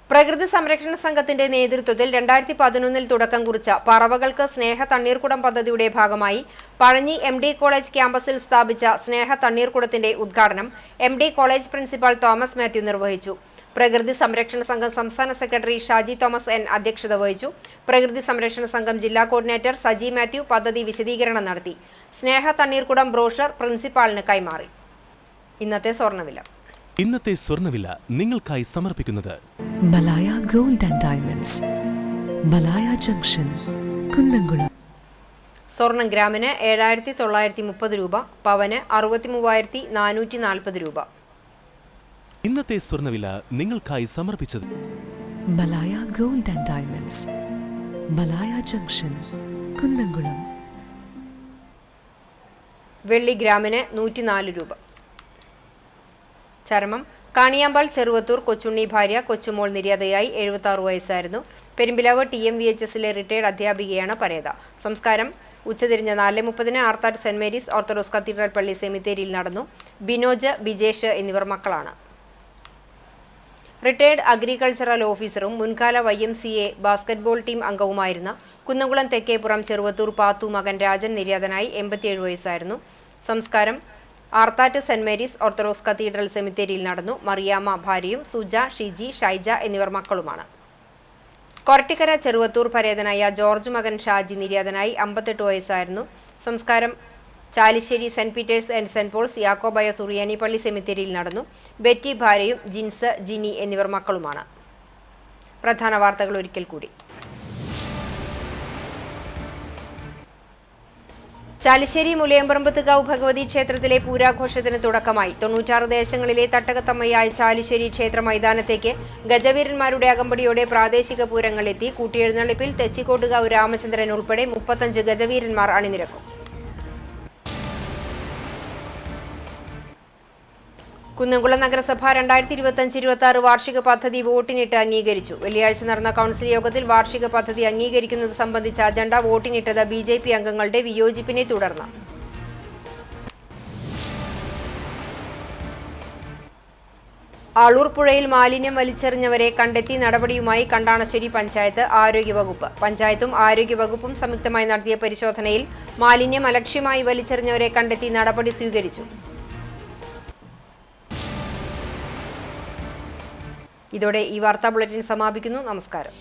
പ്രകൃതി സംരക്ഷണ സംഘത്തിന്റെ നേതൃത്വത്തിൽ 2011 തുടക്കം കുറിച്ച പറവകൾക്ക് സ്നേഹ തണ്ണീർക്കുടം പദ്ധതിയുടെ ഭാഗമായി പഴഞ്ഞി MD കോളേജ് ക്യാമ്പസിൽ സ്ഥാപിച്ച സ്നേഹ തണ്ണീർക്കുടത്തിന്റെ ഉദ്ഘാടനം MD college principal Thomas Mathew നിർവഹിച്ചു. പ്രകൃതി സംരക്ഷണ സംഘം സംസ്ഥാന സെക്രട്ടറി ഷാജി തോമസ് എൻ അധ്യക്ഷത വഹിച്ചു. പ്രകൃതി സംരക്ഷണ സംഘം ജില്ലാ കോർഡിനേറ്റർ സജി മാത്യു പദ്ധതി വിശദീകരണം നടത്തി. സ്നേഹ തണ്ണീർക്കുടം ബ്രോഷർ പ്രിൻസിപ്പാളിന് കൈമാറി. ഇന്നത്തെ സ്വർണ്ണവില നിങ്ങൾക്കായി സമർപ്പിക്കുന്നത് Malaya gold and diamonds, Malaya junction, Kunnamkulam. സ്വർണം ഗ്രാമിന് 7,930 രൂപ, പവന് 63,440 രൂപ. ഇന്നത്തെ സ്വർണ്ണവില നിങ്ങൾക്കായി സമർപ്പിച്ചത് Malaya gold and diamonds, Malaya junction, Kunnamkulam. വെള്ളി ഗ്രാമിന് 104 രൂപ. ചരമം കാണിയാമ്പാൾ ചെറുവത്തൂർ കൊച്ചുണ്ണി ഭാര്യ കൊച്ചുമോൾ നിര്യാതയായി 76 വയസ്സായിരുന്നു. പെരുമ്പിലാവ് TMVHSലെ റിട്ടയർഡ് അധ്യാപികയാണ് പരേത. സംസ്കാരം ഉച്ചതിരിഞ്ഞ് 4:30 Arthat Saint Mary's Orthodox cathedral പള്ളി സെമിത്തേരിയിൽ നടന്നു. ബിനോജ്, ബിജേഷ് എന്നിവർ മക്കളാണ്. റിട്ടയർഡ് അഗ്രികൾച്ചറൽ ഓഫീസറും മുൻകാല YMCA ബാസ്കറ്റ്ബോൾ ടീം അംഗവുമായിരുന്ന കുന്നംകുളം തെക്കേപ്പുറം ചെറുവത്തൂർ പാത്തു മകൻ രാജൻ നിര്യാതനായി 87 വയസ്സായിരുന്നു. സംസ്കാരം Arthat Saint Mary's Orthodox Cathedral സെമിത്തേരിയിൽ നടന്നു. മറിയാമ്മ ഭാര്യയും സുജ, ഷിജി, ഷൈജ എന്നിവർ മക്കളുമാണ്. കൊരട്ടിക്കര ചെറുവത്തൂർ പരേതനായ ജോർജ് മകൻ ഷാജി നിര്യാതനായി 58 വയസ്സായിരുന്നു. സംസ്കാരം Chalissery Saint Peter's and Saint Paul's Yakobaya Suriyani പള്ളി സെമിത്തേരിയിൽ നടന്നു. ബെറ്റി ഭാര്യയും ജിൻസ്, ജിനി എന്നിവർ മക്കളുമാണ്. പ്രധാന വാർത്തകൾ ഒരിക്കൽ കൂടി. ചാലിശ്ശേരി മുലയമ്പറമ്പത്തുകാവ് ഭഗവതി ക്ഷേത്രത്തിലെ പൂരാഘോഷത്തിന് തുടക്കമായി. 96 ദേശങ്ങളിലെ തട്ടകത്തമ്മയായ ചാലിശ്ശേരി ക്ഷേത്ര മൈതാനത്തേക്ക് ഗജവീരന്മാരുടെ അകമ്പടിയോടെ പ്രാദേശിക പൂരങ്ങളെത്തി. കൂട്ടിയെഴുന്നള്ളിപ്പിൽ തെച്ചിക്കോട്ടുകാവ് രാമചന്ദ്രൻ ഉൾപ്പെടെ 35 ഗജവീരന്മാർ അണിനിരക്കും. കുന്നംകുളം നഗരസഭ 2025-26 വാർഷിക പദ്ധതി വോട്ടിനിട്ട് അംഗീകരിച്ചു. വെള്ളിയാഴ്ച നടന്ന കൗൺസിൽ യോഗത്തിൽ വാർഷിക പദ്ധതി അംഗീകരിക്കുന്നത് സംബന്ധിച്ച അജണ്ട വോട്ടിനിട്ടത് BJP അംഗങ്ങളുടെ വിയോജിപ്പിനെ തുടർന്ന്. ആളൂർ പുഴയിൽ മാലിന്യം വലിച്ചെറിഞ്ഞവരെ കണ്ടെത്തി നടപടിയുമായി കണ്ടാണശ്ശേരി പഞ്ചായത്ത്, ആരോഗ്യവകുപ്പ്. പഞ്ചായത്തും ആരോഗ്യവകുപ്പും സംയുക്തമായി നടത്തിയ പരിശോധനയിൽ മാലിന്യം അലക്ഷ്യമായി വലിച്ചെറിഞ്ഞവരെ കണ്ടെത്തി നടപടി സ്വീകരിച്ചു. ഇതോടെ ഈ വാർത്താ ബുള്ളറ്റിൻ സമാപിക്കുന്നു. നമസ്കാരം.